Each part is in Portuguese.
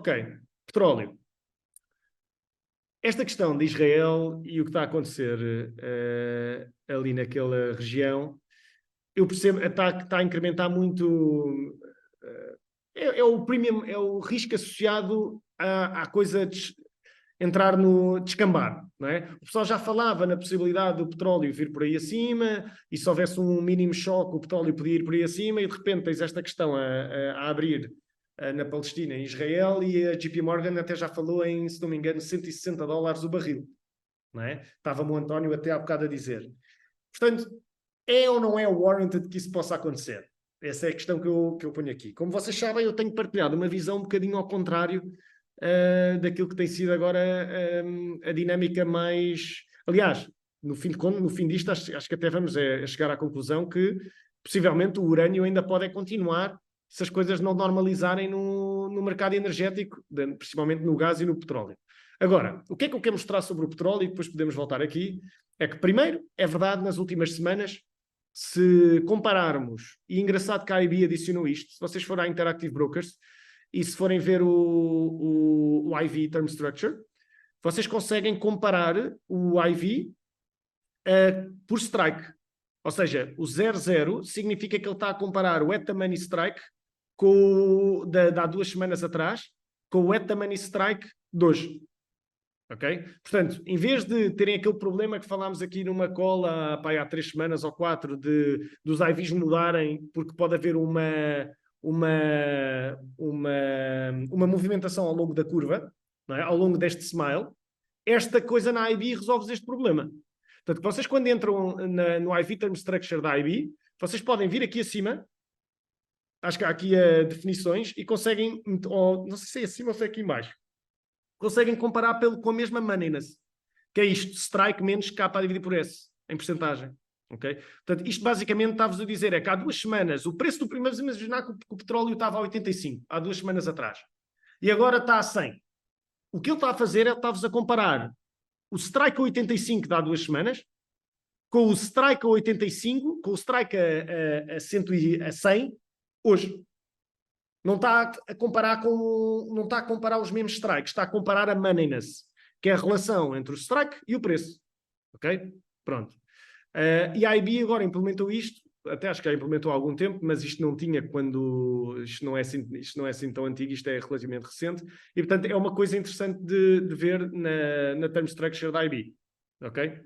Ok, petróleo. Esta questão de Israel e o que está a acontecer ali naquela região, eu percebo que está a incrementar muito. É o premium, é o risco associado à coisa de entrar no descambar, não é? O pessoal já falava na possibilidade do petróleo vir por aí acima, e se houvesse um mínimo choque, o petróleo podia ir por aí acima, e de repente tens esta questão a abrir na Palestina e Israel, e a JP Morgan até já falou em, se não me engano, $160 o barril, não é? Estava-me o António até há bocado a dizer. Portanto, é ou não é warranted que isso possa acontecer? Essa é a questão que eu ponho aqui. Como vocês sabem, eu tenho partilhado uma visão um bocadinho ao contrário daquilo que tem sido agora a dinâmica mais... Aliás, no fim disto, acho que até vamos a chegar à conclusão que possivelmente o urânio ainda pode continuar se as coisas não normalizarem no mercado energético, principalmente no gás e no petróleo. Agora, o que é que eu quero mostrar sobre o petróleo, e depois podemos voltar aqui, é que primeiro, é verdade, nas últimas semanas, se compararmos, e engraçado que a IB adicionou isto, se vocês forem à Interactive Brokers, e se forem ver o IV Term Structure, vocês conseguem comparar o IV por strike. Ou seja, o 0,0 significa que ele está a comparar o at the money strike de há 2 semanas atrás com o at the money strike de hoje. Ok? Portanto, em vez de terem aquele problema que falámos aqui numa call há 3 semanas ou 4 dos IVs mudarem porque pode haver uma movimentação ao longo da curva, não é? Ao longo deste smile, esta coisa na IB resolve este problema. Portanto, vocês quando entram no IV Term Structure da IB, vocês podem vir aqui acima, acho que há aqui definições, e conseguem, ou, não sei se é acima ou se é aqui em baixo, conseguem comparar com a mesma moneyness, que é isto, strike menos K dividido por S, em percentagem. Okay? Portanto, isto basicamente está-vos a dizer é que há 2 semanas, o preço do primeiro, vamos imaginar que o petróleo estava a 85, há 2 semanas atrás, e agora está a 100. O que ele está a fazer é está-vos a comparar o strike a 85 de há 2 semanas com o strike a 85, com o strike a 100 hoje. Não está a comparar os mesmos strikes, está a comparar a moneyness, que é a relação entre o strike e o preço. Ok? Pronto. E a IB agora implementou isto, até acho que já implementou há algum tempo, mas isto não tinha quando... Isto não é assim tão antigo, isto é relativamente recente, e portanto é uma coisa interessante de ver na term structure da IB. Ok?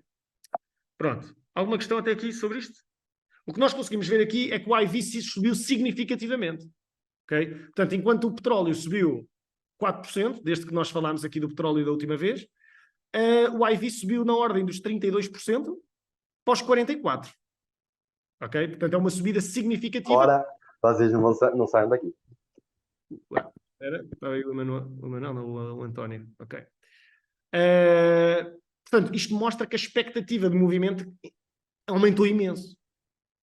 Pronto. Alguma questão até aqui sobre isto? O que nós conseguimos ver aqui é que o IV subiu significativamente. Okay? Portanto, enquanto o petróleo subiu 4%, desde que nós falámos aqui do petróleo da última vez, o IV subiu na ordem dos 32% para os 44%. Ok? Portanto, é uma subida significativa. Ora, vocês não saem daqui. Espera, estava aí o Manuel, não, o António. Ok. Portanto, isto mostra que a expectativa de movimento aumentou imenso.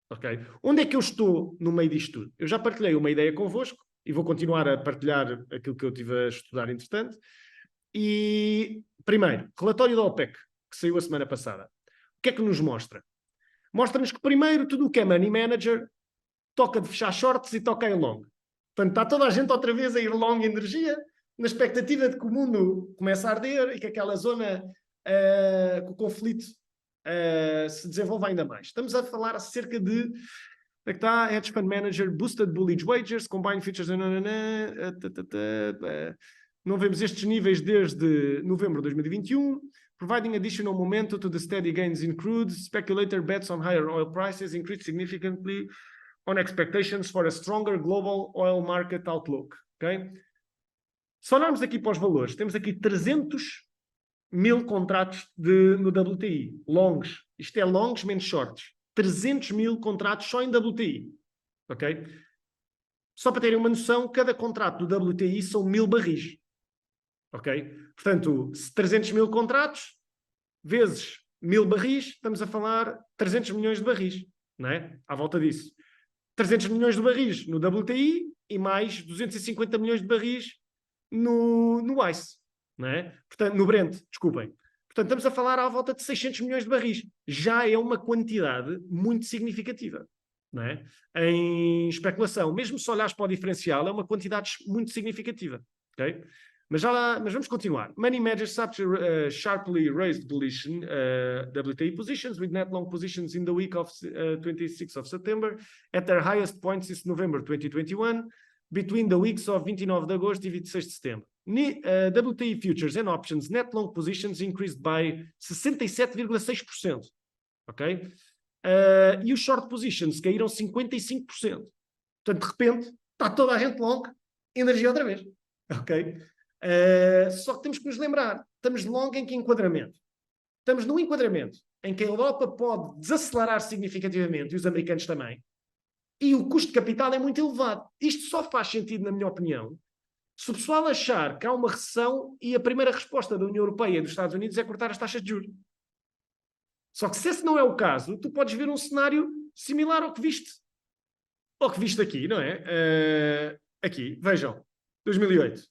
Okay. Onde é que eu estou no meio disto tudo? Eu já partilhei uma ideia convosco e vou continuar a partilhar aquilo que eu estive a estudar entretanto. E, primeiro, relatório da OPEC, que saiu a semana passada. O que é que nos mostra? Mostra-nos que, primeiro, tudo o que é money manager toca de fechar shorts e toca em long. Portanto, está toda a gente outra vez a ir long energia, na expectativa de que o mundo comece a arder e que aquela zona, que o conflito se desenvolva ainda mais. Estamos a falar acerca de está, Hedge Fund Manager, Boosted Bullish Wagers, Combined Futures, não vemos estes níveis desde novembro de 2021, providing additional momentum to the steady gains in crude, speculator bets on higher oil prices increased significantly on expectations for a stronger global oil market outlook. Okay? Se olharmos aqui para os valores, temos aqui 300.000 contratos no WTI, longs. Isto é longs menos shorts. 300.000 contratos só em WTI. Ok? Só para terem uma noção, cada contrato do WTI são 1.000 barris. Ok? Portanto, 300.000 contratos vezes 1.000 barris, estamos a falar 300 milhões de barris. Não é? À volta disso. 300 milhões de barris no WTI e mais 250 milhões de barris no ICE. Não é? Portanto, no Brent, desculpem. Portanto, estamos a falar à volta de 600 milhões de barris. Já é uma quantidade muito significativa. Não é? Em especulação, mesmo se olhares para o diferencial, é uma quantidade muito significativa. ok? Mas vamos continuar. Money managers sharply raised bullish WTI positions with net long positions in the week of 26th of September at their highest point since November 2021, between the weeks of 29 de agosto e 26 de setembro. WTI futures and options net long positions increased by 67,6%, ok? E os short positions caíram 55%. Portanto, de repente, está toda a gente long, energia outra vez, ok? Só que temos que nos lembrar, estamos long em que enquadramento? Estamos num enquadramento em que a Europa pode desacelerar significativamente, e os americanos também, e o custo de capital é muito elevado. Isto só faz sentido, na minha opinião, se o pessoal achar que há uma recessão e a primeira resposta da União Europeia e dos Estados Unidos é cortar as taxas de juros. Só que se esse não é o caso, tu podes ver um cenário similar ao que viste aqui, não é? Aqui, vejam, 2008.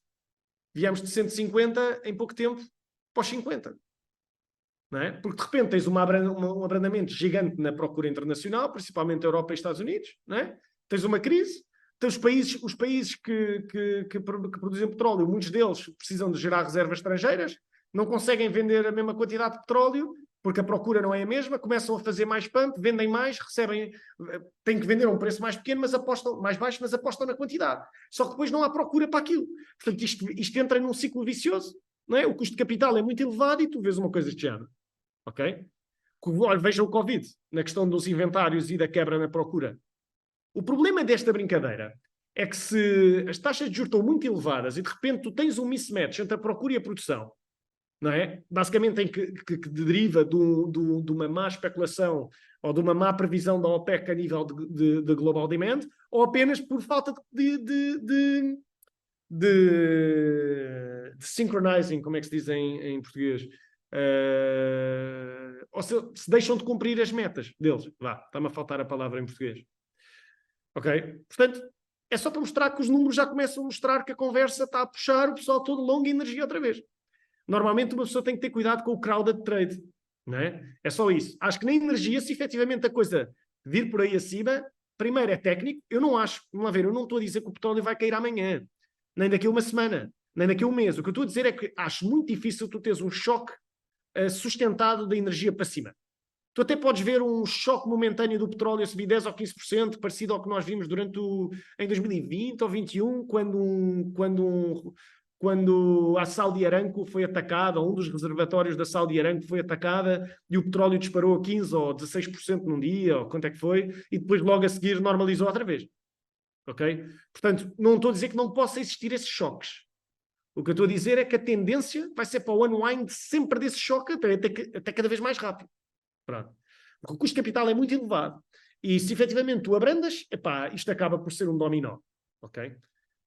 Viemos de 150 em pouco tempo para os 50. Não é? Porque de repente tens um abrandamento gigante na procura internacional, principalmente Europa e Estados Unidos. Não é? Tens uma crise, tens os países que produzem petróleo, muitos deles precisam de gerar reservas estrangeiras, não conseguem vender a mesma quantidade de petróleo, porque a procura não é a mesma, começam a fazer mais pump, vendem mais, recebem, têm que vender a um preço mais pequeno, mas apostam mais baixo, mas apostam na quantidade. Só que depois não há procura para aquilo. Portanto, isto entra num ciclo vicioso, não é? O custo de capital é muito elevado e tu vês uma coisa deste género. Ok? Veja o Covid, na questão dos inventários e da quebra na procura. O problema desta brincadeira é que se as taxas de juros estão muito elevadas e de repente tu tens um mismatch entre a procura e a produção, não é? Basicamente em que deriva de uma má especulação ou de uma má previsão da OPEC a nível de global demand, ou apenas por falta de synchronizing, como é que se diz em português? Ou se deixam de cumprir as metas deles. Está-me a faltar a palavra em português. Ok? Portanto, é só para mostrar que os números já começam a mostrar que a conversa está a puxar o pessoal todo longo e energia outra vez. Normalmente uma pessoa tem que ter cuidado com o crowded trade, não é? É só isso. Acho que na energia, se efetivamente a coisa vir por aí acima, primeiro é técnico, eu não acho, vamos lá ver, eu não estou a dizer que o petróleo vai cair amanhã, nem daqui a uma semana, nem daqui a um mês. O que eu estou a dizer é que acho muito difícil tu teres um choque sustentado da energia para cima. Tu até podes ver um choque momentâneo do petróleo a subir 10 ou 15%, parecido ao que nós vimos em 2020 ou 2021, quando a Saudi Aramco foi atacada, ou um dos reservatórios da Saudi Aramco foi atacada, e o petróleo disparou a 15% ou 16% num dia, ou quanto é que foi, e depois logo a seguir normalizou outra vez. Ok? Portanto, não estou a dizer que não possa existir esses choques. O que eu estou a dizer é que a tendência vai ser para o unwind sempre desse choque, até cada vez mais rápido. Pronto. Porque o custo de capital é muito elevado. E se efetivamente tu abrandas, isto acaba por ser um dominó. Ok?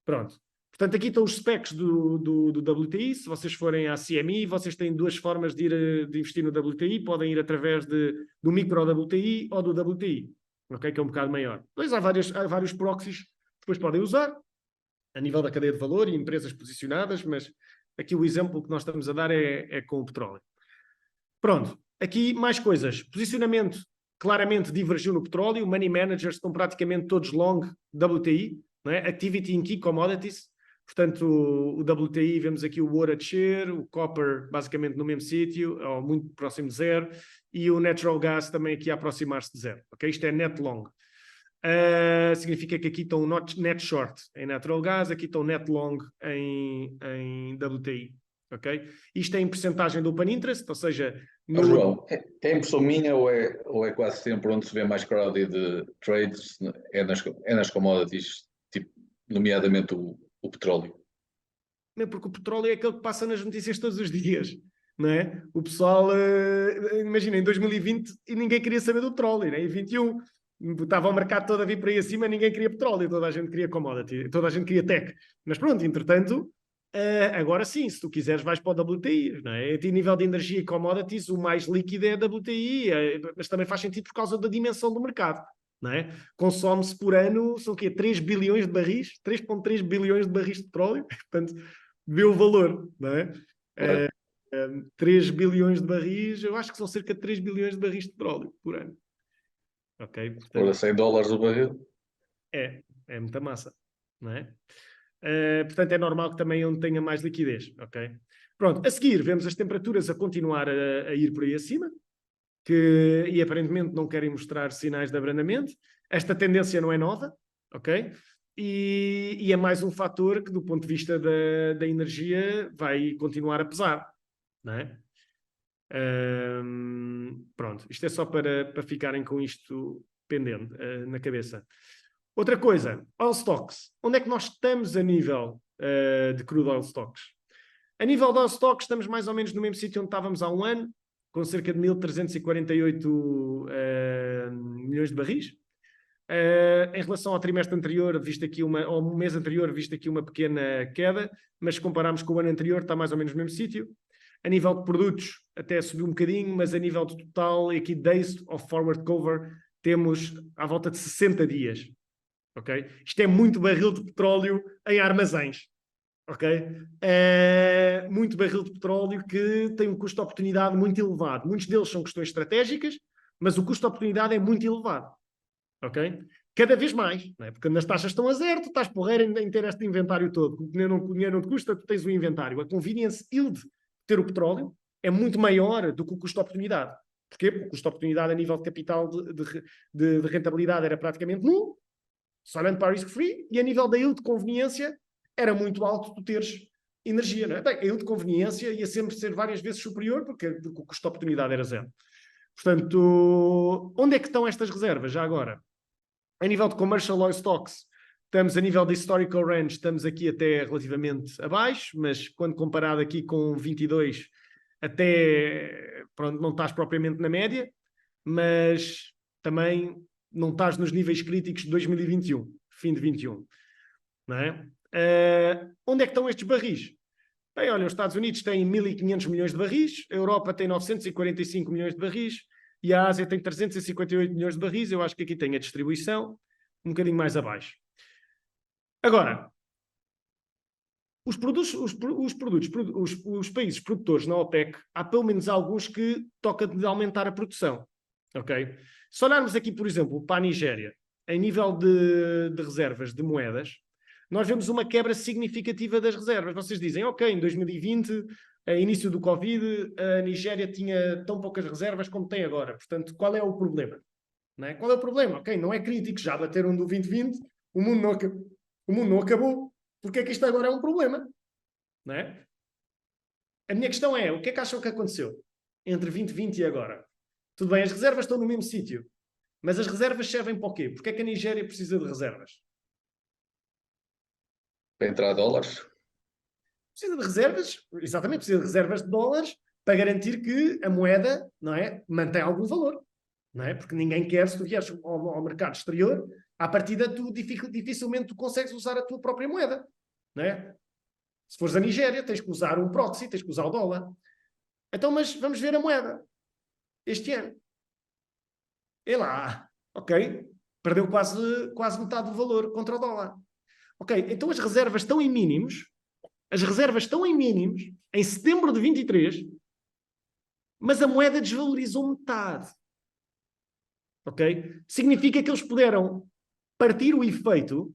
Pronto. Portanto, aqui estão os specs do WTI. Se vocês forem à CME, vocês têm duas formas de investir no WTI. Podem ir através do micro WTI ou do WTI, okay? Que é um bocado maior. Depois há vários proxies que depois podem usar, a nível da cadeia de valor e empresas posicionadas, mas aqui o exemplo que nós estamos a dar é com o petróleo. Pronto. Aqui mais coisas. Posicionamento claramente divergiu no petróleo. Money managers estão praticamente todos long WTI, não é? Activity in key commodities. Portanto, o WTI, vemos aqui o ouro a descer, o copper basicamente no mesmo sítio, ou muito próximo de zero, e o natural gas também aqui a aproximar-se de zero. Okay? Isto é net long. Significa que aqui estão net short em natural gas, aqui estão net long em WTI. Okay? Isto é em percentagem do open interest, ou seja... João, é impressão minha ou é quase sempre onde se vê mais crowded trades? É nas commodities, tipo, nomeadamente o petróleo? Não, porque o petróleo é aquele que passa nas notícias todos os dias, não é? O pessoal, imagina, em 2020 e ninguém queria saber do petróleo, né? Em 21 estava o mercado todo a vir para aí acima, ninguém queria petróleo, toda a gente queria commodity, toda a gente queria tech. Mas pronto, entretanto, agora sim, se tu quiseres vais para o WTI, não é? A nível de energia e commodities, o mais líquido é a WTI, mas também faz sentido por causa da dimensão do mercado. Não é? Consome-se por ano, são o quê? 3 bilhões de barris, 3,3 bilhões de barris de petróleo, portanto, vê o valor, não é? 3 bilhões de barris, eu acho que são cerca de 3 bilhões de barris de petróleo por ano. Ok? Portanto, Ora, $100 o barril? é muita massa, não é? Portanto, é normal que também onde tenha mais liquidez, ok? Pronto, a seguir vemos as temperaturas a continuar a ir por aí acima, e aparentemente não querem mostrar sinais de abrandamento. Esta tendência não é nova, ok? E é mais um fator que, do ponto de vista da energia, vai continuar a pesar, não é? Pronto, isto é só para ficarem com isto pendente na cabeça. Outra coisa, oil stocks. Onde é que nós estamos a nível de crude oil stocks? A nível de oil stocks estamos mais ou menos no mesmo sítio onde estávamos há um ano, com cerca de 1.348 milhões de barris. Em relação ao trimestre anterior, visto aqui ao mês anterior, visto aqui uma pequena queda, mas se compararmos com o ano anterior, está mais ou menos no mesmo sítio. A nível de produtos, até subiu um bocadinho, mas a nível de total, e aqui days of forward cover, temos à volta de 60 dias. Okay? Isto é muito barril de petróleo em armazéns. Okay? É muito barril de petróleo que tem um custo de oportunidade muito elevado. Muitos deles são questões estratégicas, mas o custo de oportunidade é muito elevado. Ok? Cada vez mais, não é? Porque quando as taxas estão a zero, tu estás porreiro em ter este inventário todo. O dinheiro não te custa, tu tens o inventário. A convenience yield de ter o petróleo é muito maior do que o custo de oportunidade. Porquê? Porque o custo de oportunidade a nível de capital de rentabilidade era praticamente nulo, só olhando para a risk-free, e a nível da yield de conveniência era muito alto tu teres energia. Não é? Bem, a yield de conveniência ia sempre ser várias vezes superior, porque o custo de oportunidade era zero. Portanto, onde é que estão estas reservas já agora? A nível de commercial oil stocks, estamos a nível de historical range, estamos aqui até relativamente abaixo, mas quando comparado aqui com 22, até, pronto, não estás propriamente na média, mas também não estás nos níveis críticos de 2021, fim de 21. Não é? Onde é que estão estes barris? Bem, olha, os Estados Unidos têm 1.500 milhões de barris, a Europa tem 945 milhões de barris, e a Ásia tem 358 milhões de barris. Eu acho que aqui tem a distribuição um bocadinho mais abaixo. Agora, os países produtores na OPEC, há pelo menos alguns que toca de aumentar a produção. Ok? Se olharmos aqui, por exemplo, para a Nigéria, em nível de reservas de moedas, nós vemos uma quebra significativa das reservas. Vocês dizem, ok, em 2020, início do Covid, a Nigéria tinha tão poucas reservas como tem agora. Portanto, qual é o problema? Não é? Qual é o problema? Ok, não é crítico, já bateram do 2020, o mundo não acabou. Porque é que isto agora é um problema? Não é? A minha questão é, o que é que acham que aconteceu entre 2020 e agora? Tudo bem, as reservas estão no mesmo sítio, mas as reservas servem para o quê? Porque é que a Nigéria precisa de reservas? Para entrar dólares? Precisa de reservas, exatamente, precisa de reservas de dólares para garantir que a moeda, não é, mantém algum valor. Não é? Porque ninguém quer, se tu vieres ao mercado exterior, à partida tu dificilmente tu consegues usar a tua própria moeda. Não é? Se fores a Nigéria, tens que usar um proxy, tens que usar o dólar. Então, mas vamos ver a moeda. Este ano. E lá, ok, perdeu quase metade do valor contra o dólar. Ok, então as reservas estão em mínimos. As reservas estão em mínimos em setembro de 23, mas a moeda desvalorizou metade. Ok? Significa que eles puderam partir o efeito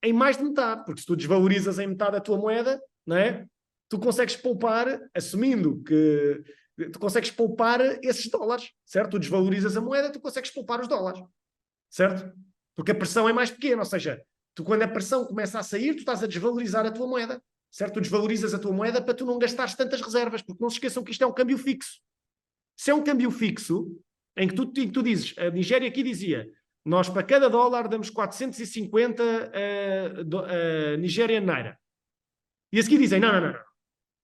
em mais de metade, porque se tu desvalorizas em metade a tua moeda, não é? Tu consegues poupar, assumindo que tu consegues poupar esses dólares, certo? Tu desvalorizas a moeda, tu consegues poupar os dólares, certo? Porque a pressão é mais pequena, ou seja, tu quando a pressão começa a sair, tu estás a desvalorizar a tua moeda, certo? Tu desvalorizas a tua moeda para tu não gastares tantas reservas, porque não se esqueçam que isto é um câmbio fixo. Se é um câmbio fixo, em que tu dizes, a Nigéria aqui dizia, nós para cada dólar damos 450 Nigerian Naira. E a seguir dizem, não.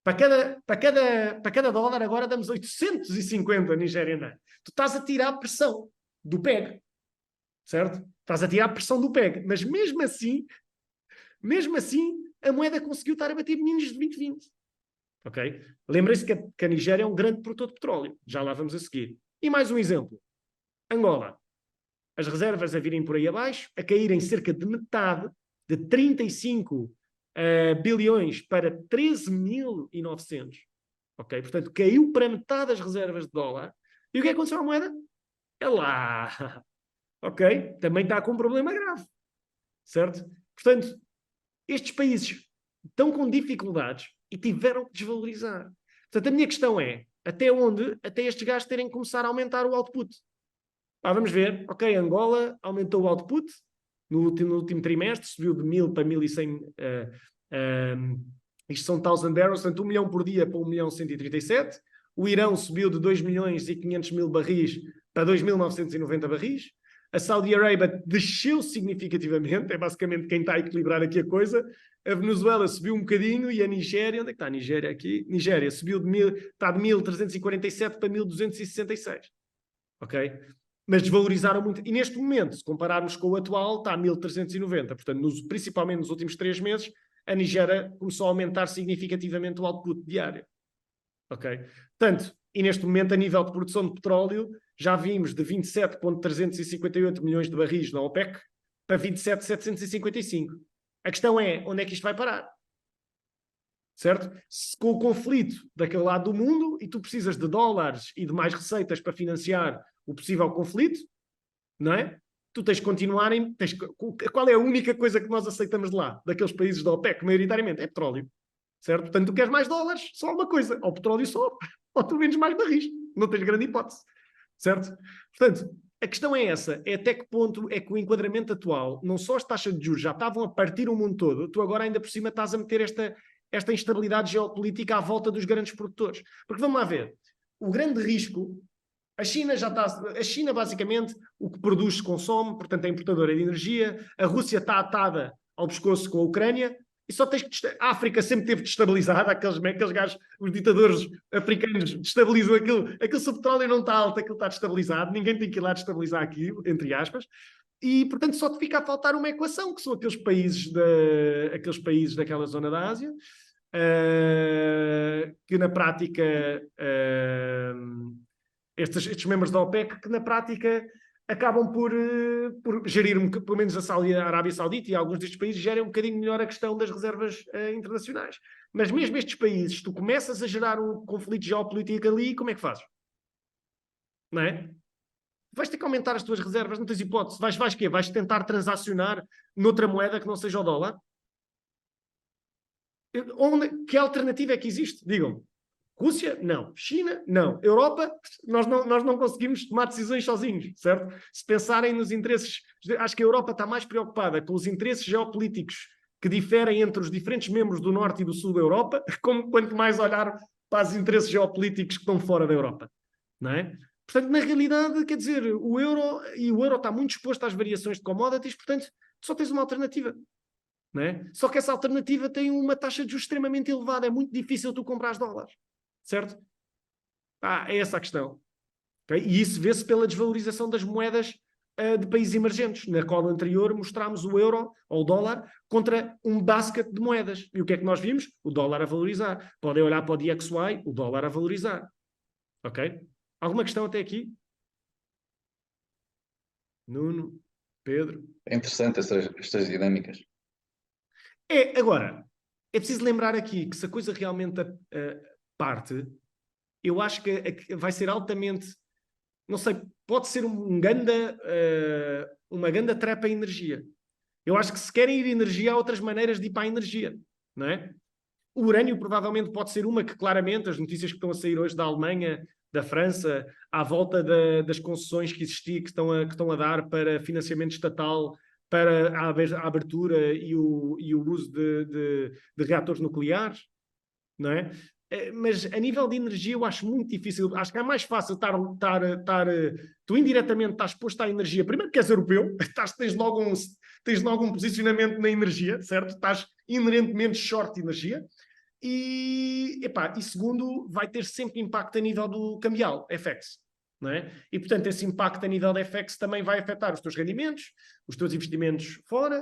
Para cada dólar agora damos 850 Nigerian Naira. Tu estás a tirar a pressão do PEG. Certo? Estás a tirar a pressão do PEG. Mas mesmo assim, a moeda conseguiu estar a bater mínimos de 2020. Ok? Lembrem-se que a Nigéria é um grande produtor de petróleo. Já lá vamos a seguir. E mais um exemplo. Angola. As reservas a virem por aí abaixo, a caírem cerca de metade, de 35 bilhões para 13.900. Ok? Portanto, caiu para metade as reservas de dólar. E o que aconteceu à moeda? É lá. Ok? Também está com um problema grave. Certo? Portanto, estes países estão com dificuldades e tiveram que desvalorizar. Portanto, a minha questão é, até onde, até estes gajos terem que começar a aumentar o output? Vamos ver, ok, Angola aumentou o output no último trimestre, subiu de 1000 para 1100, isto são 1000 barrels, portanto 1 milhão por dia para 1.137.000. O Irão subiu de 2.500.000 barris para 2.990 barris. A Saudi Arábia desceu significativamente, é basicamente quem está a equilibrar aqui a coisa. A Venezuela subiu um bocadinho e a Nigéria, onde é que está a Nigéria aqui? Nigéria subiu está de 1.347 para 1.266. Ok? Mas desvalorizaram muito. E neste momento, se compararmos com o atual, está a 1.390. Portanto, principalmente nos últimos 3 meses, a Nigéria começou a aumentar significativamente o output diário. Ok? Portanto, e neste momento, a nível de produção de petróleo, já vimos de 27,358 milhões de barris na OPEC para 27,755. A questão é, onde é que isto vai parar? Certo? Com o conflito daquele lado do mundo, e tu precisas de dólares e de mais receitas para financiar o possível conflito, não é? Tu tens de continuar qual é a única coisa que nós aceitamos de lá, daqueles países da OPEC, maioritariamente? É petróleo. Certo? Portanto, tu queres mais dólares, só uma coisa, ou o petróleo sobe, ou tu vendes mais barris. Não tens grande hipótese. Certo? Portanto, a questão é essa, é até que ponto é que o enquadramento atual, não só as taxas de juros já estavam a partir o mundo todo, tu agora ainda por cima estás a meter esta instabilidade geopolítica à volta dos grandes produtores. Porque vamos lá ver, o grande risco, a China basicamente o que produz se consome, portanto é importadora de energia, a Rússia está atada ao pescoço com a Ucrânia, e só tens que... A África sempre teve destabilizada, aqueles gajos, os ditadores africanos destabilizam aquilo se o petróleo não está alto, aquilo está destabilizado, ninguém tem que ir lá destabilizar aquilo, entre aspas, e portanto só te fica a faltar uma equação, que são aqueles países daquela zona da Ásia, que na prática estes membros da OPEC, que na prática acabam por gerir, pelo menos a Arábia Saudita e alguns destes países, gerem um bocadinho melhor a questão das reservas internacionais. Mas mesmo estes países, tu começas a gerar um conflito geopolítico ali, como é que fazes? Não é? Vais ter que aumentar as tuas reservas, não tens hipótese. Vais quê? Vais tentar transacionar noutra moeda que não seja o dólar? Que alternativa é que existe? Digam-me. Rússia? Não. China? Não. Europa? Nós não conseguimos tomar decisões sozinhos, certo? Se pensarem nos interesses... Acho que a Europa está mais preocupada com os interesses geopolíticos que diferem entre os diferentes membros do Norte e do Sul da Europa, quanto mais olhar para os interesses geopolíticos que estão fora da Europa, não é? Portanto, na realidade, quer dizer, o euro está muito exposto às variações de commodities, portanto, só tens uma alternativa. Não é? Só que essa alternativa tem uma taxa de juros extremamente elevada, é muito difícil tu comprar dólares. Certo? É essa a questão. Okay? E isso vê-se pela desvalorização das moedas de países emergentes. Na cola anterior mostrámos o euro ou o dólar contra um basket de moedas. E o que é que nós vimos? O dólar a valorizar. Podem olhar para o DXY, o dólar a valorizar. Ok? Alguma questão até aqui? Nuno? Pedro? É interessante estas dinâmicas. Agora, é preciso lembrar aqui que se a coisa realmente parte, eu acho que vai ser altamente, não sei, pode ser uma ganda trepa em energia. Eu acho que se querem ir energia, há outras maneiras de ir para a energia, não é? O urânio provavelmente pode ser uma que claramente, as notícias que estão a sair hoje da Alemanha, da França, à volta das concessões que estão a dar para financiamento estatal para a abertura e o uso de reatores nucleares, não é? Mas a nível de energia eu acho muito difícil, acho que é mais fácil tu indiretamente estás exposto à energia, primeiro que és europeu, tens logo um posicionamento na energia, certo? Estás inerentemente short de energia, e segundo, vai ter sempre impacto a nível do cambial, FX. Não é? E, portanto, esse impacto a nível da FX também vai afetar os teus rendimentos, os teus investimentos fora.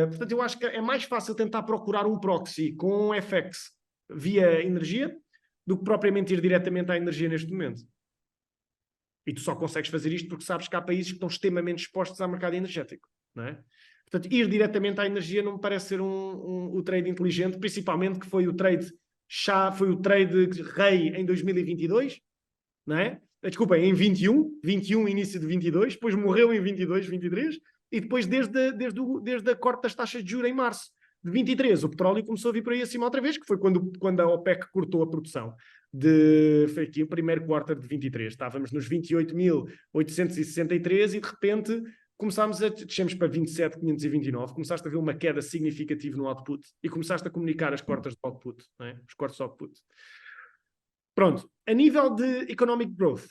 Portanto, eu acho que é mais fácil tentar procurar um proxy com FX via energia do que propriamente ir diretamente à energia neste momento. E tu só consegues fazer isto porque sabes que há países que estão extremamente expostos ao mercado energético. Não é? Portanto, ir diretamente à energia não me parece ser o trade inteligente, principalmente que foi o trade rei em 2022, não é? Desculpem, em 21, início de 22, depois morreu em 22, 23, e depois desde a corte das taxas de juros em março de 23 o petróleo começou a vir por aí acima outra vez, que foi quando a OPEC cortou a produção. Foi aqui o primeiro quarto de 23. Estávamos nos 28.863 e de repente descemos para 27.529, começaste a ver uma queda significativa no output e começaste a comunicar as cotas de output, não é? Os cortes de output. Pronto, a nível de economic growth,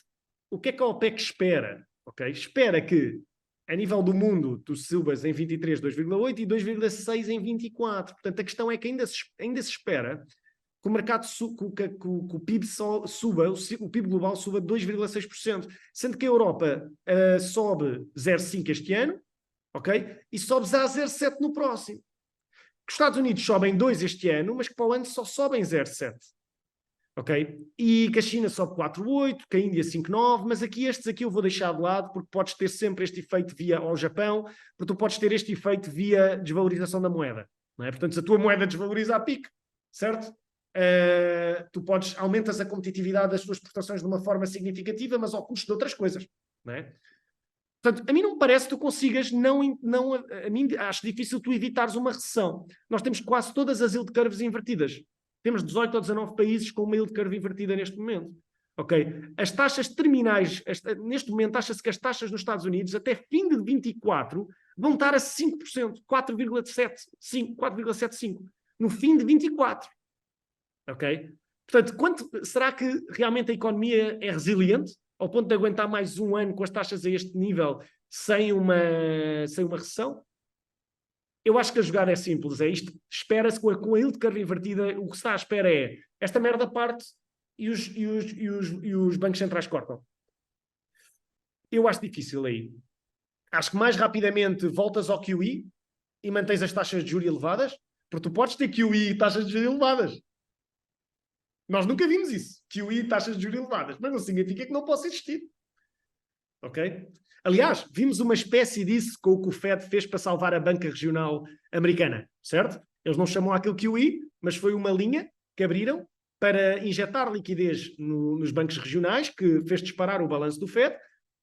o que é que a OPEC espera? Okay? Espera que, a nível do mundo, tu subas em 23 2,8 e 2,6 em 24. Portanto, a questão é que ainda se espera que o mercado que o PIB suba, o PIB global suba 2,6%, sendo que a Europa sobe 0,5% este ano, ok? E sobe a 0,7% no próximo. Que os Estados Unidos sobem 2% este ano, mas que para o ano só sobem 0,7%. Ok? E que a China sobe 4,8%, que a Índia 5,9%, mas estes aqui eu vou deixar de lado, porque podes ter sempre este efeito via ao Japão, porque tu podes ter este efeito via desvalorização da moeda. Não é? Portanto, se a tua moeda desvaloriza a pique, certo? Tu aumentas a competitividade das tuas exportações de uma forma significativa, mas ao custo de outras coisas. Não é? Portanto, a mim não me parece que tu consigas, a mim acho difícil tu evitares uma recessão. Nós temos quase todas as yield curves invertidas. Temos 18 ou 19 países com uma yield curve invertida neste momento. Ok? As taxas terminais, neste momento, acha-se que as taxas nos Estados Unidos, até fim de 24, vão estar a 5%, 4,75%, no fim de 24. Ok? Portanto, será que realmente a economia é resiliente ao ponto de aguentar mais um ano com as taxas a este nível sem uma recessão? Eu acho que a jogada é simples, é isto. Espera-se com a yield curve invertida, o que se está à espera é esta merda parte e os bancos centrais cortam. Eu acho difícil aí. Acho que mais rapidamente voltas ao QE e mantens as taxas de juros elevadas, porque tu podes ter QE e taxas de juros elevadas. Nós nunca vimos isso, QE e taxas de juros elevadas, mas não significa que não possa existir. Ok? Aliás, vimos uma espécie disso com o que o Fed fez para salvar a banca regional americana, certo? Eles não chamam aquilo QE, mas foi uma linha que abriram para injetar liquidez nos bancos regionais, que fez disparar o balanço do Fed,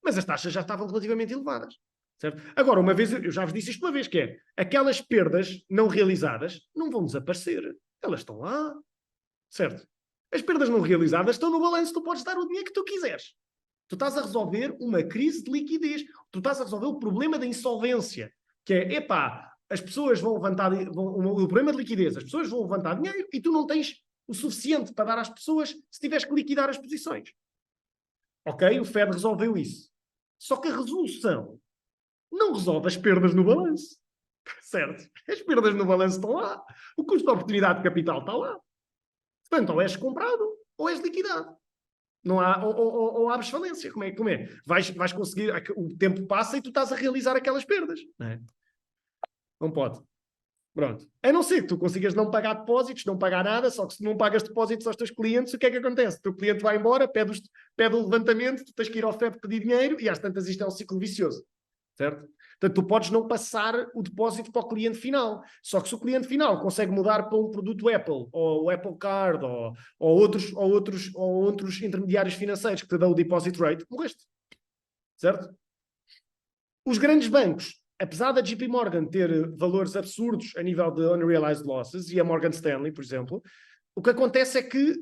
mas as taxas já estavam relativamente elevadas. Certo? Agora, uma vez, eu já vos disse isto uma vez, que é, aquelas perdas não realizadas não vão desaparecer. Elas estão lá. Certo? As perdas não realizadas estão no balanço, tu podes dar o dinheiro que tu quiseres. Tu estás a resolver uma crise de liquidez. Tu estás a resolver o problema da insolvência. Que é, as pessoas vão levantar... o problema de liquidez. As pessoas vão levantar dinheiro e tu não tens o suficiente para dar às pessoas se tiveres que liquidar as posições. Ok? O Fed resolveu isso. Só que a resolução não resolve as perdas no balanço. Certo? As perdas no balanço estão lá. O custo de oportunidade de capital está lá. Portanto, ou és comprado ou és liquidado. Não há, ou abres falência. Como é? Vais conseguir... O tempo passa e tu estás a realizar aquelas perdas. Não é? Não pode. Pronto. A não ser que tu consigas não pagar depósitos, não pagar nada, só que se não pagas depósitos aos teus clientes, o que é que acontece? O teu cliente vai embora, pede o levantamento, tu tens que ir ao FED pedir dinheiro e às tantas isto é um ciclo vicioso. Certo? Portanto, tu podes não passar o depósito para o cliente final. Só que se o cliente final consegue mudar para um produto Apple, ou o Apple Card, ou outros intermediários financeiros que te dão o deposit rate, morreste. Certo? Os grandes bancos, apesar da JP Morgan ter valores absurdos a nível de unrealized losses, e a Morgan Stanley, por exemplo, o que acontece é que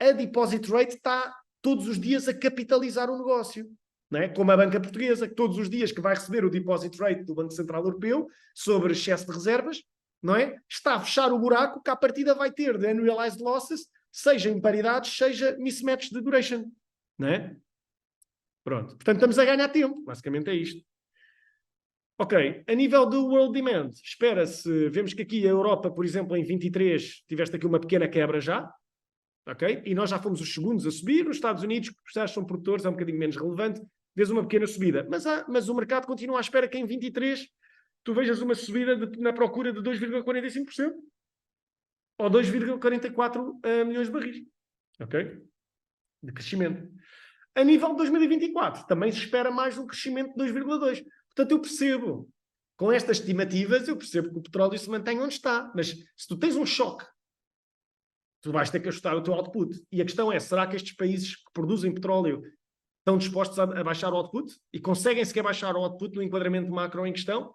a deposit rate está todos os dias a capitalizar o negócio. Não é? Como a banca portuguesa, que todos os dias que vai receber o deposit rate do Banco Central Europeu sobre excesso de reservas, não é? Está a fechar o buraco que à partida vai ter de unrealized losses, seja em paridades, seja mismatch de duration. Não é? Pronto. Portanto, estamos a ganhar tempo. Basicamente é isto. Ok. A nível do world demand, espera-se, vemos que aqui a Europa, por exemplo, em 23, tiveste aqui uma pequena quebra já. Ok? E nós já fomos os segundos a subir. Nos Estados Unidos, que os são produtores, é um bocadinho menos relevante. Vês uma pequena subida. Mas o mercado continua à espera que em 23 tu vejas uma subida na procura de 2,45% ou 2,44 milhões de barris. Ok? De crescimento. A nível de 2024, também se espera mais um crescimento de 2,2%. Portanto, eu percebo, com estas estimativas, eu percebo que o petróleo se mantém onde está. Mas se tu tens um choque, tu vais ter que ajustar o teu output. E a questão é, será que estes países que produzem petróleo estão dispostos a baixar o output? E conseguem sequer baixar o output no enquadramento macro em questão?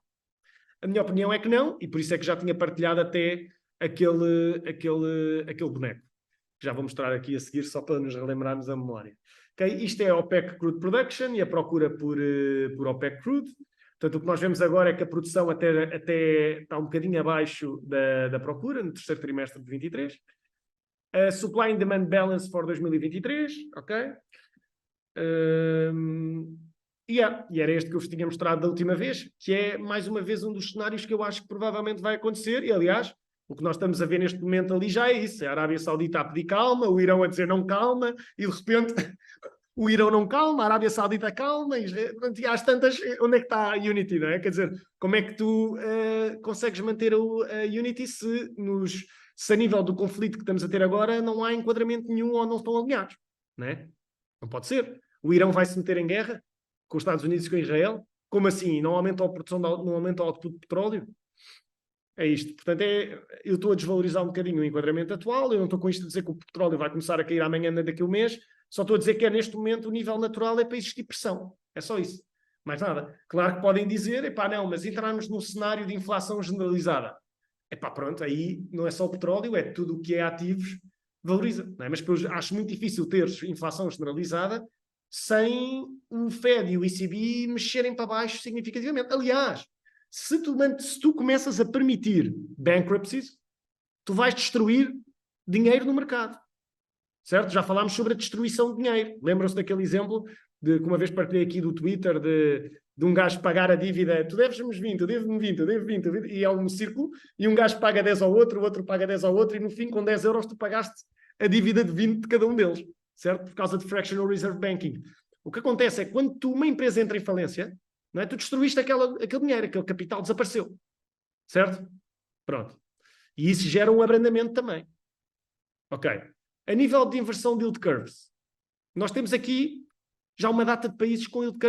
A minha opinião é que não, e por isso é que já tinha partilhado até aquele boneco. Já vou mostrar aqui a seguir, só para nos relembrarmos a memória. Okay? Isto é a OPEC Crude Production e a procura por OPEC Crude. Portanto, o que nós vemos agora é que a produção até está um bocadinho abaixo da procura, no terceiro trimestre de 23. A Supply and Demand Balance for 2023, ok? E era este que eu vos tinha mostrado da última vez, que é, mais uma vez, um dos cenários que eu acho que provavelmente vai acontecer, e, aliás, o que nós estamos a ver neste momento ali já é isso, é a Arábia Saudita a pedir calma, o Irão a dizer não calma, e de repente o Irão não calma, a Arábia Saudita calma, e às tantas, onde é que está a Unity, não é? Quer dizer, como é que tu consegues manter a Unity se a nível do conflito que estamos a ter agora não há enquadramento nenhum ou não estão alinhados, não é? Não pode ser. O Irão vai se meter em guerra com os Estados Unidos e com Israel? Como assim? Não aumenta a produção, não aumenta o output de petróleo? É isto. Portanto, eu estou a desvalorizar um bocadinho o enquadramento atual, eu não estou com isto a dizer que o petróleo vai começar a cair amanhã, daqui a um mês, só estou a dizer que neste momento o nível natural é para existir pressão. É só isso. Mais nada. Claro que podem dizer, epá, não, mas entrarmos num cenário de inflação generalizada. Epá, pronto, aí não é só o petróleo, é tudo o que é ativos, valoriza. Não é? Mas eu acho muito difícil ter inflação generalizada sem o Fed e o ECB mexerem para baixo significativamente. Aliás, se tu começas a permitir bankruptcies, tu vais destruir dinheiro no mercado. Certo? Já falámos sobre a destruição de dinheiro. Lembram-se daquele exemplo que uma vez partilhei aqui do Twitter de um gajo pagar a dívida, tu deves-me 20, eu devo-me 20, eu devo 20, e é um círculo, e um gajo paga 10 ao outro, o outro paga 10 ao outro, e no fim, com 10 euros, tu pagaste a dívida de 20 de cada um deles. Certo? Por causa de Fractional Reserve Banking. O que acontece é que quando uma empresa entra em falência, não é? Tu destruíste aquele dinheiro, aquele capital desapareceu. Certo? Pronto. E isso gera um abrandamento também. Ok. A nível de inversão de yield curves, nós temos aqui já uma data de países com yield curves